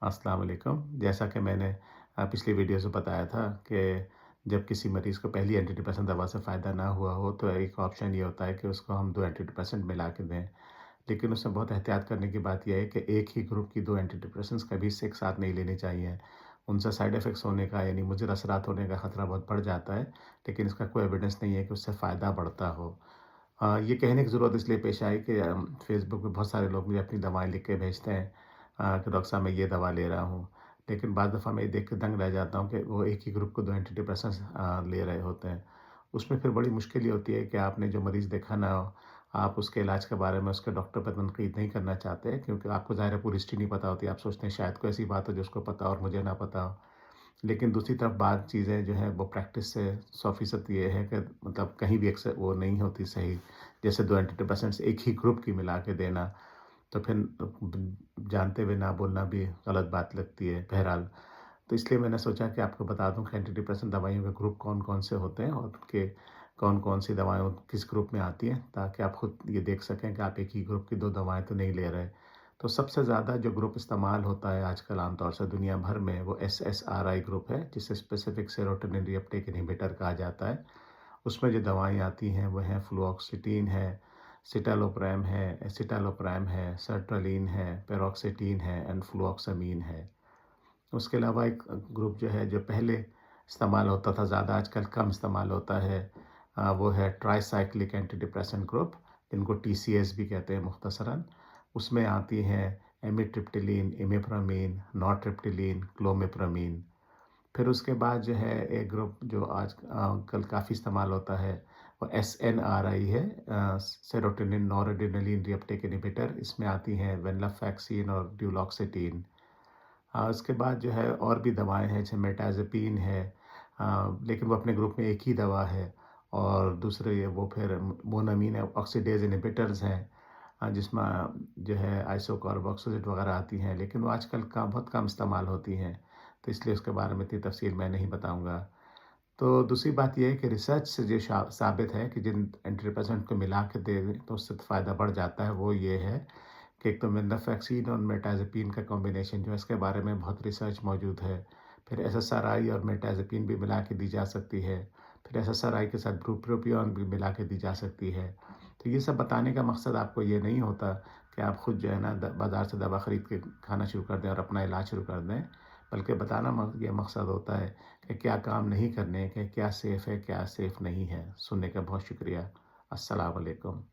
अस्सलाम वालेकुम। जैसा कि मैंने पिछली वीडियो से बताया था कि जब किसी मरीज़ को पहली एंटी डिप्रेसेंट दवा से फ़ायदा ना हुआ हो, तो एक ऑप्शन ये होता है कि उसको हम 2 एंटी डिप्रेसेंट मिला के दें। लेकिन उसमें बहुत एहतियात करने की बात ये है कि एक ही ग्रुप की 2 एंटी डिप्रेसेंट्स कभी से एक साथ नहीं लेनी चाहिए। उनसे साइड इफ़ेक्ट्स होने का यानी मुज़र असरात होने का ख़तरा बहुत बढ़ जाता है, लेकिन इसका कोई एविडेंस नहीं है कि उससे फ़ायदा बढ़ता हो। ये कहने की ज़रूरत इसलिए पेश आई कि फ़ेसबुक पे बहुत सारे लोग मुझे अपनी दवाएँ लिख के भेजते हैं कि डॉक्टर साहब मैं ये दवा ले रहा हूँ। लेकिन बाद दफ़ा मैं ये देख के दंग रह जाता हूँ कि वो एक ही ग्रुप को 2 एंटी डिप्रेसेंट्स ले रहे होते हैं। उसमें फिर बड़ी मुश्किल ये होती है कि आपने जो मरीज़ देखा ना हो, आप उसके इलाज के बारे में उसके डॉक्टर पे तनकीद नहीं करना चाहते क्योंकि आपको ज़ाहिर है पूरी हिस्ट्री नहीं पता होती। आप सोचते हैं शायद कोई ऐसी बात हो जो उसको पता हो और मुझे ना पता हो। लेकिन दूसरी तरफ बात चीज़ें जो हैं वो प्रैक्टिस से 100% ये है कि मतलब कहीं भी अक्सर वो नहीं होती सही। जैसे 2 एंटी डिप्रेसेंट्स एक ही ग्रुप की मिला के देना, तो फिर जानते हुए ना बोलना भी गलत बात लगती है बहरहाल। तो इसलिए मैंने सोचा कि आपको बता दूं कि एंटी डिप्रेसेंट दवाइयों के ग्रुप कौन-कौन से होते हैं और उनके कौन-कौन सी दवाएँ किस ग्रुप में आती हैं, ताकि आप खुद ये देख सकें कि आप एक ही ग्रुप की 2 दवाएँ तो नहीं ले रहे। तो सबसे ज़्यादा जो ग्रुप इस्तेमाल होता है आजकल आम तौर से दुनिया भर में वो एसएसआरआई ग्रुप है, जिसे स्पेसिफिक सेरोटोनिन रीअपटेक इन्हिबिटर कहा जाता है। उसमें जो दवाएँ आती हैं वो हैं फ्लुओक्सिटीन है, सिटालोप्रेम है, एसिटालोप्रेम है, सर्ट्रालीन है, पेरोक्सिटीन है एंड फ्लुओक्सामीन है। उसके अलावा एक ग्रुप जो है जो पहले इस्तेमाल होता था, ज़्यादा आजकल कम इस्तेमाल होता है, वो है ट्राइसाइक्लिक एंटी डिप्रेसेंट ग्रुप, जिनको टीसीएस भी कहते हैं मुख्तसरन। उसमें आती हैं एमिट्रिप्टिलिन, इमिप्रामीन, नॉरट्रिप्टिलिन, क्लोमिप्रामीन। फिर उसके बाद जो है एक ग्रुप जो आज कल काफ़ी इस्तेमाल होता है, वो एसएनआरआई है, सेरोटोनिन नॉरएड्रेनालिन रीअपटेक इन्हिबिटर। इसमें आती हैं वेनलाफैक्सिन और ड्यूलॉक्सिटीन। उसके बाद जो है और भी दवाएँ हैं जैसे मिर्टाज़ेपिन है, लेकिन वो अपने ग्रुप में एक ही दवा है। और दूसरे ये वो फिर मोनोअमीन ऑक्सीडेज़ इन्हिबिटर्स हैं, जिसमें जो है आइसोकार्बोक्सिलेट वगैरह आती हैं, लेकिन वो आजकल बहुत कम इस्तेमाल होती हैं, तो इसलिए उसके बारे में इतनी तफ़सील मैं नहीं बताऊँगा। तो दूसरी बात ये है कि रिसर्च से ये साबित है कि जिन एंटीडिप्रेसेंट को मिला के दें तो उससे फ़ायदा बढ़ जाता है, वो ये है कि एक तो वेंलाफैक्सिन और मिर्टाज़ेपिन का कॉम्बिनेशन जो है इसके बारे में बहुत रिसर्च मौजूद है। फिर एसएसआरआई और मिर्टाज़ेपिन भी मिला के दी जा सकती है। फिर एसएसआरआई के साथ ब्यूप्रोपियोन भी मिला के दी जा सकती है। तो ये सब बताने का मकसद आपको ये नहीं होता कि आप खुद जो है ना बाज़ार से दवा ख़रीद के खाना शुरू कर दें और अपना इलाज शुरू कर दें, बल्कि बताना ये मकसद होता है कि क्या काम नहीं करने के, क्या सेफ़ है, क्या सेफ़ नहीं है। सुनने का बहुत शुक्रिया। अस्सलाम वालेकुम।